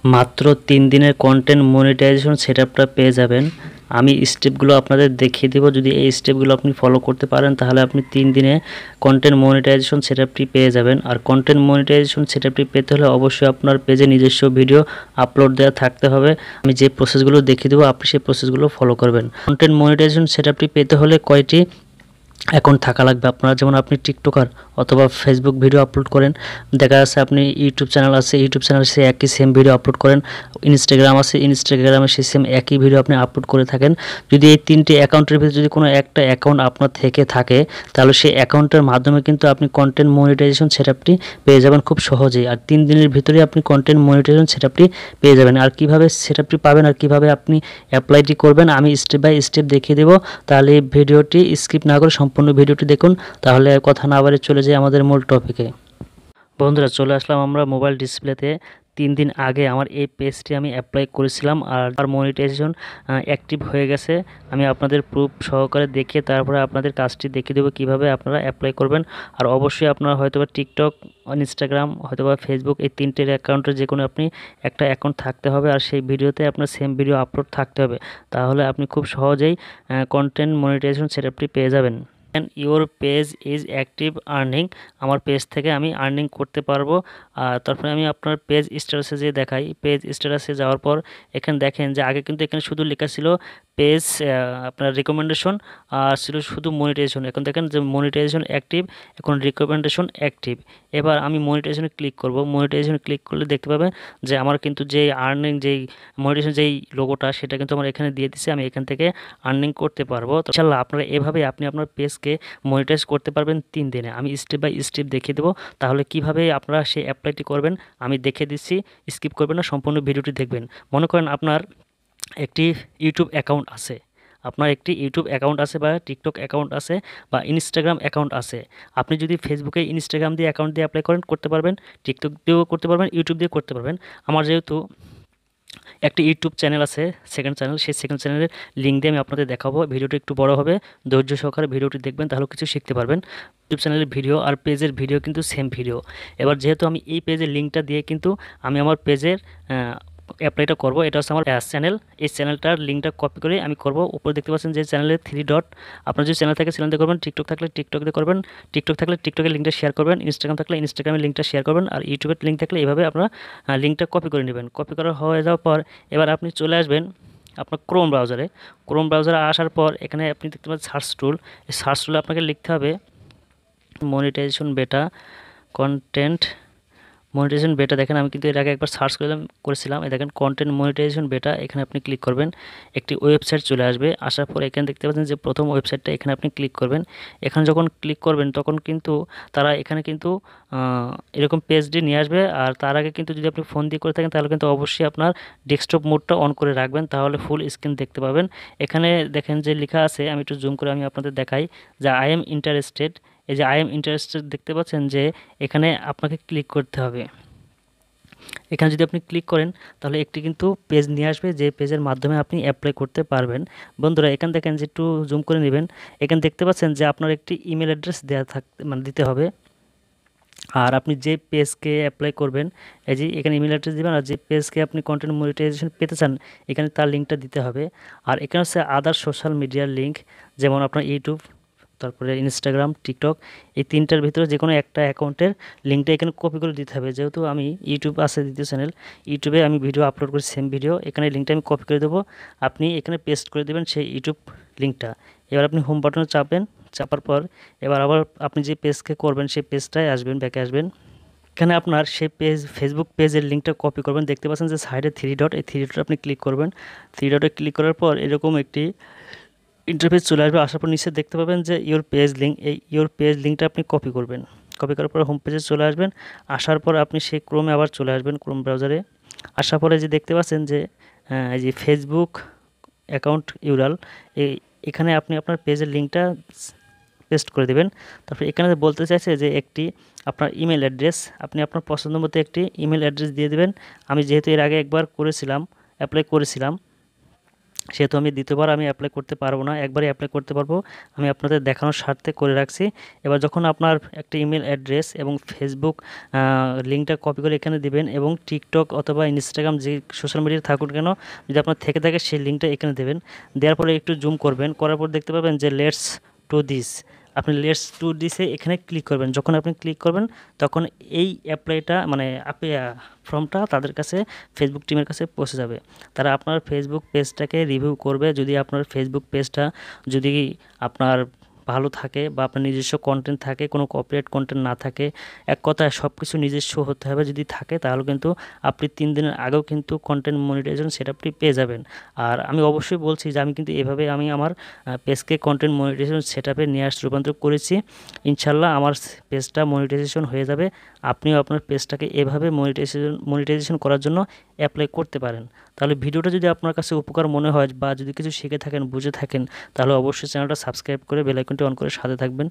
মাত্র 3 দিনের content monetization সেটআপটা পেয়ে যাবেন। আমি স্টেপগুলো আপনাদের দেখিয়ে দেব। যদি এই স্টেপগুলো আপনি ফলো করতে পারেন তাহলে আপনি 3 দিনে কন্টেন্ট মনিটাইজেশন সেটআপটি পেয়ে যাবেন। আর কন্টেন্ট মনিটাইজেশন সেটআপটি পেতে হলে অবশ্যই আপনার পেজে নিজস্ব ভিডিও আপলোড দেওয়া থাকতে হবে। আমি যে প্রসেসগুলো দেখিয়ে দেবো আপনি সেই প্রসেসগুলো ফলো করবেন। কন্টেন্ট মনিটাইজেশন সেটআপটি পেতে হলে কয়টি অ্যাকাউন্ট থাকা লাগবে আপনার, যেমন আপনি টিকটকার অথবা ফেসবুক ভিডিও আপলোড করেন, দেখা যাচ্ছে আপনি ইউটিউব চ্যানেল আছে, ইউটিউব চ্যানেলে সে একই সেম ভিডিও আপলোড করেন, ইনস্টাগ্রাম আছে, ইনস্টাগ্রামে সেই সেম একই ভিডিও আপনি আপলোড করে থাকেন। যদি এই 3টি অ্যাকাউন্টের ভিতরে যদি কোনো একটা অ্যাকাউন্ট আপনার থেকে থাকে তাহলে সেই অ্যাকাউন্টের মাধ্যমে কিন্তু আপনি কন্টেন্ট মনিটাইজেশন সেটআপটি পেয়ে যাবেন খুব সহজেই। আর 3 দিনের ভিতরে আপনি কন্টেন্ট মনিটাইজেশন সেটআপটি পেয়ে যাবেন। আর কিভাবে সেটআপটি পাবেন আর কিভাবে আপনি অ্যাপ্লাইটি করবেন আমি স্টেপ বাই স্টেপ দেখিয়ে দেব। তাহলে এই ভিডিওটি স্কিপ না করে সম্পূর্ণ ভিডিওটি দেখুন। তাহলে কথা না বাড়িয়ে চলে যাই আমাদের মূল টপিকে। বন্ধুরা, চলে আসলাম আমরা মোবাইল ডিসপ্লেতে। 3 দিন আগে আমার এই পেজটি আমি অ্যাপ্লাই করেছিলাম আর মনিটাইজেশন অ্যাক্টিভ হয়ে গেছে। আমি আপনাদের প্রুফ সহকারে দেখিয়ে তারপরে আপনাদের কাজটি দেখিয়ে দেবো কীভাবে আপনারা অ্যাপ্লাই করবেন। আর অবশ্যই আপনারা হয়তোবা টিকটক, ইনস্টাগ্রাম, হয়তোবা ফেসবুক, এই 3টের অ্যাকাউন্টের যে কোনো আপনি একটা অ্যাকাউন্ট থাকতে হবে। আর সেই ভিডিওতে আপনার সেম ভিডিও আপলোড থাকতে হবে। তাহলে আপনি খুব সহজেই কন্টেন্ট মনিটাইজেশন সেটআপটি পেয়ে যাবেন। And your page is active earning, আমার পেজ থেকে আমি আর্নিং করতে পারবো। আর তারপরে আমি আপনার পেজ স্ট্যাটাসে যে দেখাই, পেজ স্ট্যাটাসে যাওয়ার পর এখানে দেখেন যে আগে কিন্তু এখানে শুধু লেখা ছিল পেজ আপনার রিকমেন্ডেশন, আর ছিল শুধু মনিটাইজেশন। এখন দেখেন যে মনিটাইজেশন অ্যাক্টিভ, এখন রিকমেন্ডেশন অ্যাক্টিভ। এবার আমি মনিটাইজেশনে ক্লিক করব। মনিটাইজেশনে ক্লিক করলে দেখতে পাবেন যে আমার কিন্তু যেই আর্নিং, যেই মনিটাইজেশন যেই লোগোটা সেটা কিন্তু আমার এখানে দিয়ে দিচ্ছে। আমি এখান থেকে আর্নিং করতে পারবো। তো ইনশাআল্লাহ আপনারা এভাবে আপনি আপনার পেজকে মনিটাইজ করতে পারবেন 3 দিনে। আমি স্টেপ বাই স্টেপ দেখিয়ে দেবো। তাহলে কিভাবে আপনারা সেই অ্যাপ্লাইটি করবেন আমি দেখিয়ে দিচ্ছি। স্কিপ করবেন না, সম্পূর্ণ ভিডিওটি দেখবেন। মনে করেন আপনার একটি ইউটিউব অ্যাকাউন্ট আছে, আপনার একটি ইউটিউব অ্যাকাউন্ট আছে বা টিকটক অ্যাকাউন্ট আছে বা ইনস্টাগ্রাম অ্যাকাউন্ট আছে। আপনি যদি ফেসবুকে, ইনস্টাগ্রাম দিয়ে অ্যাকাউন্ট দিয়ে অ্যাপ্লাই করেন করতে পারবেন, টিকটক দিয়েও করতে পারবেন, ইউটিউব দিয়ে করতে পারবেন। আমার যেহেতু একটি ইউটিউব চ্যানেল আছে, সেকেন্ড চ্যানেল, সেই সেকেন্ড চ্যানেলের লিঙ্ক দিয়ে আমি আপনাদের দেখাবো। ভিডিওটি একটু বড় হবে, ধৈর্য সহকারে ভিডিওটি দেখবেন, তাহলে কিছু শিখতে পারবেন। ইউটিউব চ্যানেলের ভিডিও আর পেজের ভিডিও কিন্তু সেম ভিডিও। এবার যেহেতু আমি এই পেজের লিঙ্কটা দিয়ে কিন্তু আমি আমার পেজের অ্যাপ্লাইটা করব। এটা হচ্ছে আমার চ্যানেল। এই চ্যানেলটার লিঙ্কটা কপি করে আমি করব। উপরে দেখতে পাচ্ছেন যে চ্যানেলের 3 ডট, আপনার যদি চ্যানেল থাকে চ্যানেল দিয়ে করবেন, টিকটক থাকলে টিকটক দিয়ে করবেন, টিকটক থাকলে টিকটকের লিঙ্কটা শেয়ার করবেন, ইনস্টাগ্রাম থাকলে ইনস্টাগ্রামের লিঙ্কটা শেয়ার করবেন, আর ইউটিউবের লিঙ্ক থাকলে এইভাবে আপনারা লিঙ্কটা কপি করে নেবেন। কপি করা হয়ে যাওয়ার পর এবার আপনি চলে আসবেন আপনার ক্রোম ব্রাউজারে। ক্রোম ব্রাউজারে আসার পর এখানে আপনি দেখতে পাচ্ছেন সার্চ টুল। এই সার্চ টুলে আপনাকে লিখতে হবে মনিটাইজেশন বেটা কন্টেন্ট মনিটাইজেশন বেটা। দেখেন আমি কিন্তু এর আগে একবার সার্চ করেছিলাম। এই দেখেন কন্টেন্ট মনিটাইজেশন বেটা, এখানে আপনি ক্লিক করবেন। একটি ওয়েবসাইট চলে আসবে। আসার পর এখানে দেখতে পাচ্ছেন যে প্রথম ওয়েবসাইটটা, এখানে আপনি ক্লিক করবেন। এখানে যখন ক্লিক করবেন তখন কিন্তু তারা এখানে কিন্তু এরকম পেজটি নিয়ে আসবে। আর তার আগে কিন্তু যদি আপনি ফোন দিয়ে করে থাকেন তাহলে কিন্তু অবশ্যই আপনার ডেস্কটপ মোডটা অন করে রাখবেন, তাহলে ফুল স্ক্রিন দেখতে পাবেন। এখানে দেখেন যে লেখা আছে, আমি একটু জুম করে আমি আপনাদের দেখাই যে আই এম ইন্টারেস্টেড। এই যে আই এম ইন্টারেস্টেড দেখতে পাচ্ছেন যে এখানে আপনাকে ক্লিক করতে হবে। এখানে যদি আপনি ক্লিক করেন তাহলে একটি কিন্তু পেজ নিয়ে আসবে, যে পেজের মাধ্যমে আপনি অ্যাপ্লাই করতে পারবেন। বন্ধুরা এখানে দেখেন যে একটু জুম করে নেবেন। এখানে দেখতে পাচ্ছেন যে আপনার একটি ইমেল অ্যাড্রেস দেওয়া দিতে হবে। আর আপনি যে পেজকে অ্যাপ্লাই করবেন, এই যে এখানে ইমেল অ্যাড্রেস দেবেন, আর যে পেজকে আপনি কন্টেন্ট মনিটাইজেশন পেতে চান এখানে তার লিঙ্কটা দিতে হবে। আর এখানে হচ্ছে আদার সোশ্যাল মিডিয়ার লিঙ্ক, যেমন আপনার ইউটিউব, তারপরে ইনস্টাগ্রাম, টিকটক, এই 3টার ভিতরে যে কোনো একটা অ্যাকাউন্টের লিঙ্কটা এখানে কপি করে দিতে হবে। যেহেতু আমি ইউটিউব আছে দ্বিতীয় চ্যানেল, ইউটিউবে আমি ভিডিও আপলোড করি সেম ভিডিও, এখানে লিঙ্কটা আমি কপি করে দেবো। আপনি এখানে পেস্ট করে দেবেন সেই ইউটিউব লিঙ্কটা। এবার আপনি হোম বাটনে চাপবেন, চাপার পর এবার আবার আপনি যে পেজকে করবেন সেই পেজটায় আসবেন, ব্যাকে আসবেন। এখানে আপনার সেই পেজ, ফেসবুক পেজের লিঙ্কটা কপি করবেন। দেখতে পাচ্ছেন যে সাইডে 3 ডট, এই 3 ডটে আপনি ক্লিক করবেন। 3 ডটে ক্লিক করার পর এরকম একটি ইন্টারফেস চলে আসবে। আসার পর নিচে দেখতে পাবেন যে ইওর পেজ লিঙ্ক, এই ইওর পেজ লিঙ্কটা আপনি কপি করবেন। কপি করার পর হোম পেজে চলে আসবেন। আসার পর আপনি সেই ক্রোমে আবার চলে আসবেন, ক্রোম ব্রাউজারে। আসার পরে যে দেখতে পাচ্ছেন যে এই যে ফেসবুক অ্যাকাউন্ট ইউরাল, এখানে আপনি আপনার পেজের লিঙ্কটা পেস্ট করে দেবেন। তারপর এখানে বলতে চাইছে যে একটি আপনার ইমেল অ্যাড্রেস, আপনি আপনার পছন্দ মতো একটি ইমেল অ্যাড্রেস দিয়ে দেবেন। আমি যেহেতু এর আগে একবার করেছিলাম, অ্যাপ্লাই করেছিলাম, সেহেতু আমি দ্বিতীয়বার আমি অ্যাপ্লাই করতে পারবো না, একবারই অ্যাপ্লাই করতে পারবো। আমি আপনাদের দেখানোর স্বার্থে করে রাখছি। এবার যখন আপনার একটা ইমেল অ্যাড্রেস এবং ফেসবুক লিঙ্কটা কপি করে এখানে দিবেন, এবং টিকটক অথবা ইনস্টাগ্রাম যে সোশ্যাল মিডিয়া থাকুন কেন, যদি আপনার থেকে থাকে সেই লিঙ্কটা এখানে দেবেন। দেওয়ার পরে একটু জুম করবেন, করার পর দেখতে পাবেন যে লেটস টু দিস। আপনি লেটস টু দিসে এখানে ক্লিক করবেন। যখন আপনি ক্লিক করবেন তখন এই অ্যাপ্লাইটা মানে ফর্মটা তাদের কাছে, ফেসবুক টিমের কাছে পৌঁছে যাবে। তারা আপনার ফেসবুক পেজটাকে রিভিউ করবে। যদি আপনার ফেসবুক পেজটা যদি আপনার ভালো থাকে বা আপনার নিজস্ব কন্টেন্ট থাকে, কোনো কপিরাইট কন্টেন্ট না থাকে, এক কথায় সব কিছু নিজস্ব হতে হবে, যদি থাকে তাহলে কিন্তু আপনি 3 দিনের আগেও কিন্তু কন্টেন্ট মনিটাইজেশন সেটআপটি পেয়ে যাবেন। আর আমি অবশ্যই বলছি যে আমি কিন্তু এভাবে আমি আমার পেজকে কন্টেন্ট মনিটাইজেশন সেটআপে নিয়ে রূপান্তর করেছি। ইনশাল্লাহ আমার পেজটা মনিটাইজেশন হয়ে যাবে। আপনিও আপনার পেজটাকে এভাবে মনিটাইজেশন করার জন্য অ্যাপ্লাই করতে পারেন। তাহলে ভিডিওটা যদি আপনার কাছে উপকার মনে হয় বা যদি কিছু শিখে থাকেন, বুঝে থাকেন, তাহলে অবশ্যই চ্যানেলটা সাবস্ক্রাইব করে বেল আইকনটি অন করে সাথে থাকবেন।